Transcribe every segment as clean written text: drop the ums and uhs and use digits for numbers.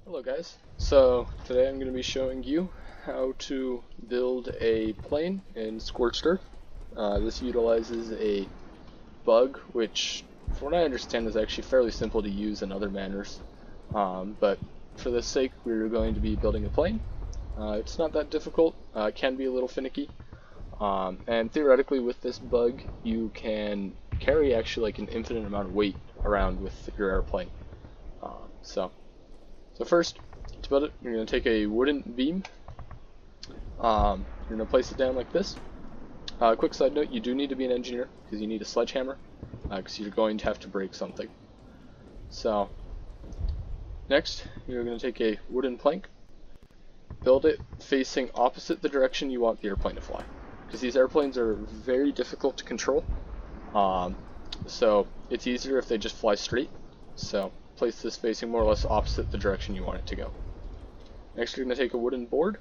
Hello guys, so today I'm going to be showing you how to build a plane in Scorched Earth. This utilizes a bug which, from what I understand, is actually fairly simple to use in other manners, but for this sake we're going to be building a plane. It's not that difficult, it can be a little finicky, and theoretically with this bug you can carry actually like an infinite amount of weight around with your airplane. So first, to build it, you're going to take a wooden beam. You're going to place it down like this. Quick side note, you do need to be an engineer because you need a sledgehammer because you're going to have to break something. So next, you're going to take a wooden plank, build it facing opposite the direction you want the airplane to fly, because these airplanes are very difficult to control. So it's easier if they just fly straight. So place this facing more or less opposite the direction you want it to go. Next, you're going to take a wooden board,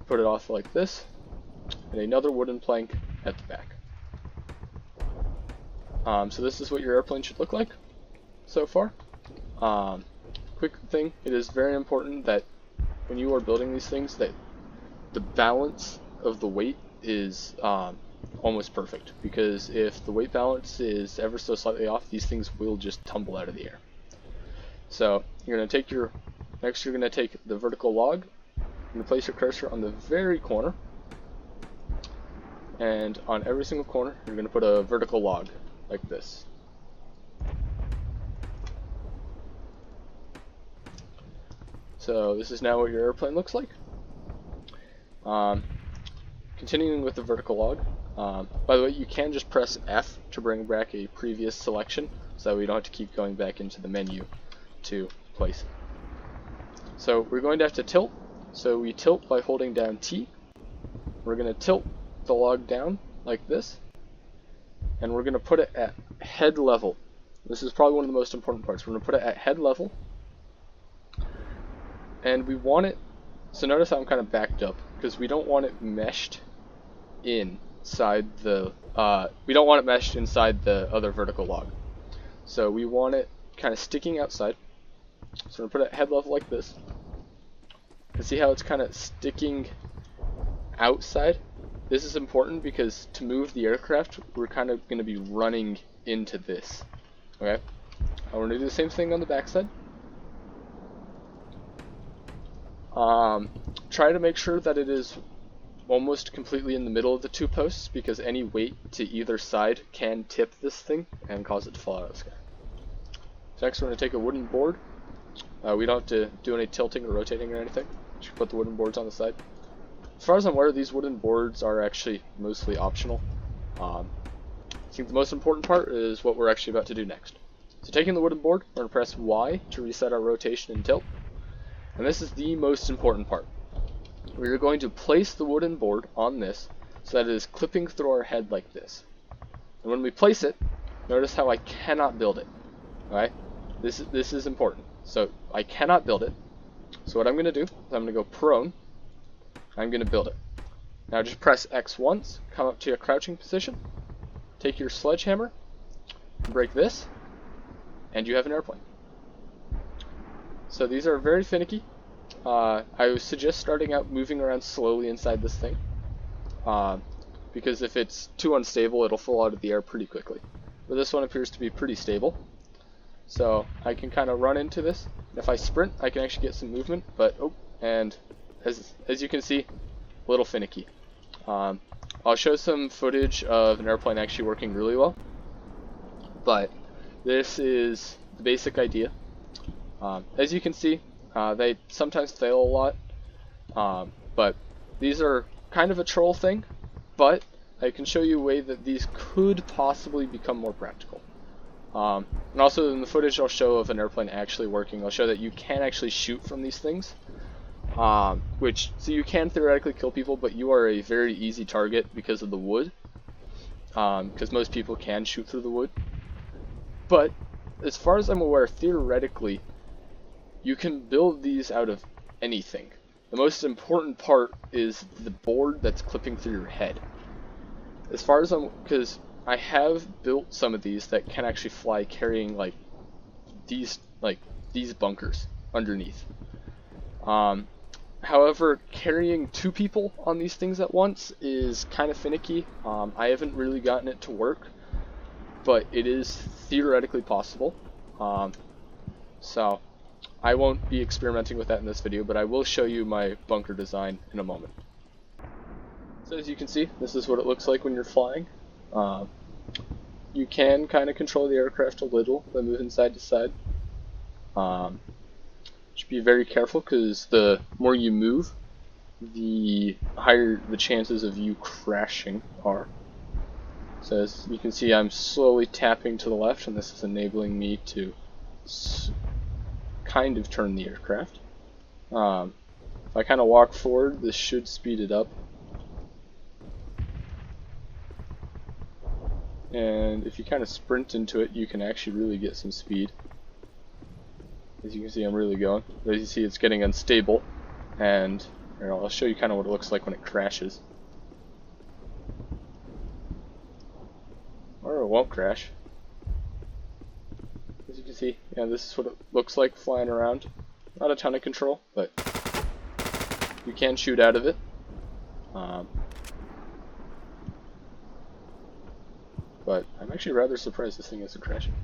put it off like this, and another wooden plank at the back. So this is what your airplane should look like so far. Quick thing, it is very important that when you are building these things that the balance of the weight is almost perfect, because if the weight balance is ever so slightly off, these things will just tumble out of the air. So you're going to take next you're going to take the vertical log, you're going to place your cursor on the very corner, and on every single corner you're going to put a vertical log like this. So this is now what your airplane looks like. Continuing with the vertical log, by the way, you can just press F to bring back a previous selection so that we don't have to keep going back into the menu to place it. So we're going to have to tilt, so we tilt by holding down T. We're going to tilt the log down like this, and we're going to put it at head level. This is probably one of the most important parts. We're going to put it at head level, and we want it, so notice how I'm kind of backed up, because we don't want it meshed inside the other vertical log. So we want it kind of sticking outside. So we're going to put it at head level like this. And see how it's kind of sticking outside? This is important because to move the aircraft, we're kind of going to be running into this. Okay? We're going to do the same thing on the backside. Try to make sure that it is almost completely in the middle of the two posts, because any weight to either side can tip this thing and cause it to fall out of the sky. So next we're going to take a wooden board. We don't have to do any tilting or rotating or anything. Just put the wooden boards on the side. As far as I'm aware, these wooden boards are actually mostly optional. I think the most important part is what we're actually about to do next. So taking the wooden board, we're going to press Y to reset our rotation and tilt. And this is the most important part. We are going to place the wooden board on this so that it is clipping through our head like this. And when we place it, notice how I cannot build it. Alright? This is important. So I cannot build it. So what I'm going to do is I'm going to go prone. I'm going to build it. Now just press X once, come up to your crouching position, take your sledgehammer, break this, and you have an airplane. So these are very finicky. I would suggest starting out moving around slowly inside this thing, because if it's too unstable it'll fall out of the air pretty quickly. But this one appears to be pretty stable. So I can kind of run into this. If I sprint, I can actually get some movement, but and as you can see, a little finicky. I'll show some footage of an airplane actually working really well, but this is the basic idea. As you can see, they sometimes fail a lot, but these are kind of a troll thing, but I can show you a way that these could possibly become more practical. And also in the footage I'll show of an airplane actually working, I'll show that you can actually shoot from these things, so you can theoretically kill people, but you are a very easy target because of the wood, because most people can shoot through the wood. But as far as I'm aware, theoretically, you can build these out of anything. The most important part is the board that's clipping through your head. As far as because I have built some of these that can actually fly carrying these bunkers. underneath. However, carrying 2 people on these things at once is kind of finicky. I haven't really gotten it to work, but it is theoretically possible. So I won't be experimenting with that in this video, but I will show you my bunker design in a moment. So as you can see, this is what it looks like when you're flying. You can kind of control the aircraft a little by moving side to side. Should be very careful, because the more you move, the higher the chances of you crashing are. So as you can see, I'm slowly tapping to the left, and this is enabling me to kind of turn the aircraft. If I kind of walk forward, this should speed it up. And if you kind of sprint into it, you can actually really get some speed. As you can see, I'm really going. As you see, it's getting unstable, and here, I'll show you kind of what it looks like when it crashes. Or it won't crash. As you can see, yeah, this is what it looks like flying around. Not a ton of control, but you can shoot out of it. But I'm actually rather surprised this thing isn't crashing.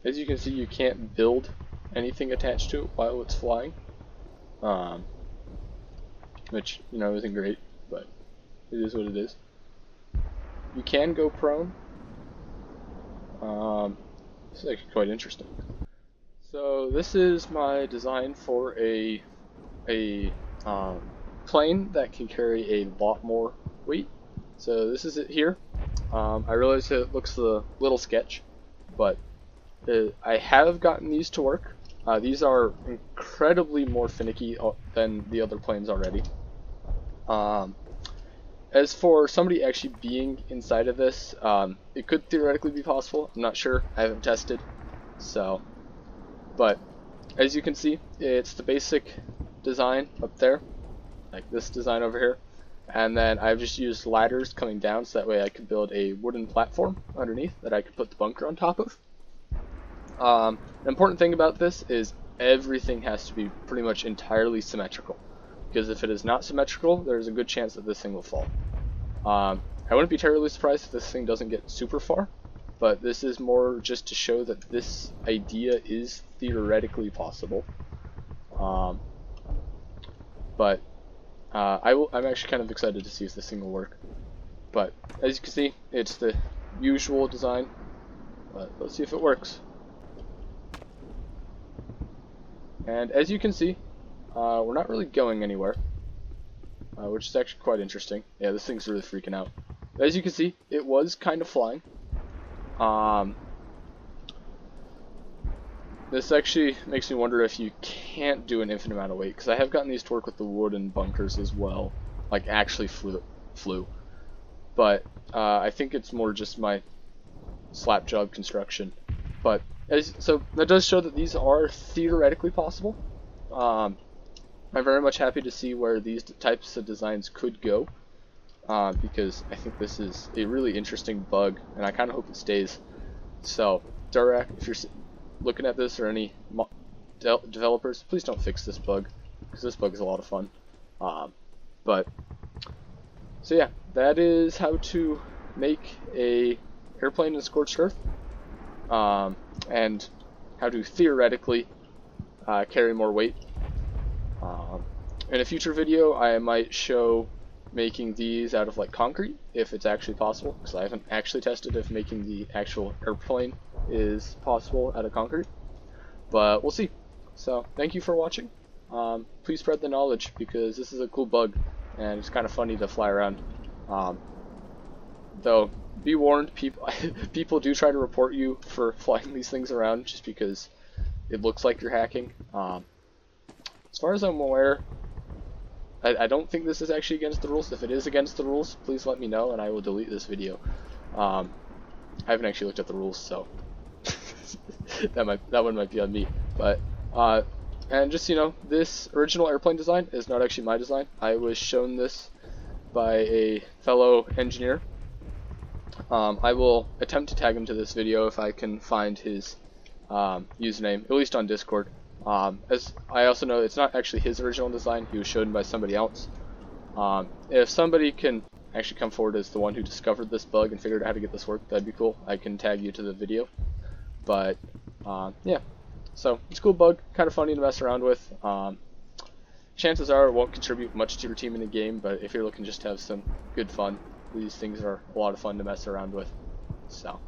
As you can see, you can't build anything attached to it while it's flying, which, you know, isn't great, but it is what it is. You can go prone. This is actually quite interesting. So this is my design for a plane that can carry a lot more weight. So this is it here. I realize it looks a little sketch, but I have gotten these to work. These are incredibly more finicky than the other planes already. As for somebody actually being inside of this, it could theoretically be possible. I'm not sure. I haven't tested. So, but as you can see, it's the basic design up there, like this design over here, and then I've just used ladders coming down so that way I could build a wooden platform underneath that I could put the bunker on top of. The important thing about this is everything has to be pretty much entirely symmetrical, because if it is not symmetrical, there's a good chance that this thing will fall. I wouldn't be terribly surprised if this thing doesn't get super far, but this is more just to show that this idea is theoretically possible. But I'm actually kind of excited to see if this thing will work. But as you can see, it's the usual design, but let's see if it works. And as you can see, we're not really going anywhere, which is actually quite interesting. Yeah, this thing's really freaking out. As you can see, it was kind of flying. This actually makes me wonder if you can't do an infinite amount of weight, because I have gotten these to work with the wooden bunkers as well, like actually flew. But I think it's more just my slap job construction. But so that does show that these are theoretically possible. I'm very much happy to see where these types of designs could go, because I think this is a really interesting bug, and I kind of hope it stays. So, Durak, if you're looking at this, or any developers, please don't fix this bug, because this bug is a lot of fun. So yeah, that is how to make a airplane in Scorched Earth, and how to theoretically carry more weight. In a future video, I might show making these out of like concrete, if it's actually possible, because I haven't actually tested if making the actual airplane is possible out of concrete, but we'll see. So thank you for watching. Please spread the knowledge, because this is a cool bug and it's kind of funny to fly around. Though be warned, people do try to report you for flying these things around just because it looks like you're hacking. As far as I'm aware, I don't think this is actually against the rules. If it is against the rules, please let me know and I will delete this video. I haven't actually looked at the rules, so that one might be on me. But and just so you know, this original airplane design is not actually my design. I was shown this by a fellow engineer, I will attempt to tag him to this video if I can find his username, at least on Discord. As I also know, it's not actually his original design. He was shown by somebody else. If somebody can actually come forward as the one who discovered this bug and figured out how to get this work, that'd be cool. I can tag you to the video. But yeah, so it's a cool bug, kind of funny to mess around with. Chances are it won't contribute much to your team in the game, but if you're looking just to have some good fun, these things are a lot of fun to mess around with. So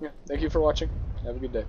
yeah, thank you for watching. Have a good day.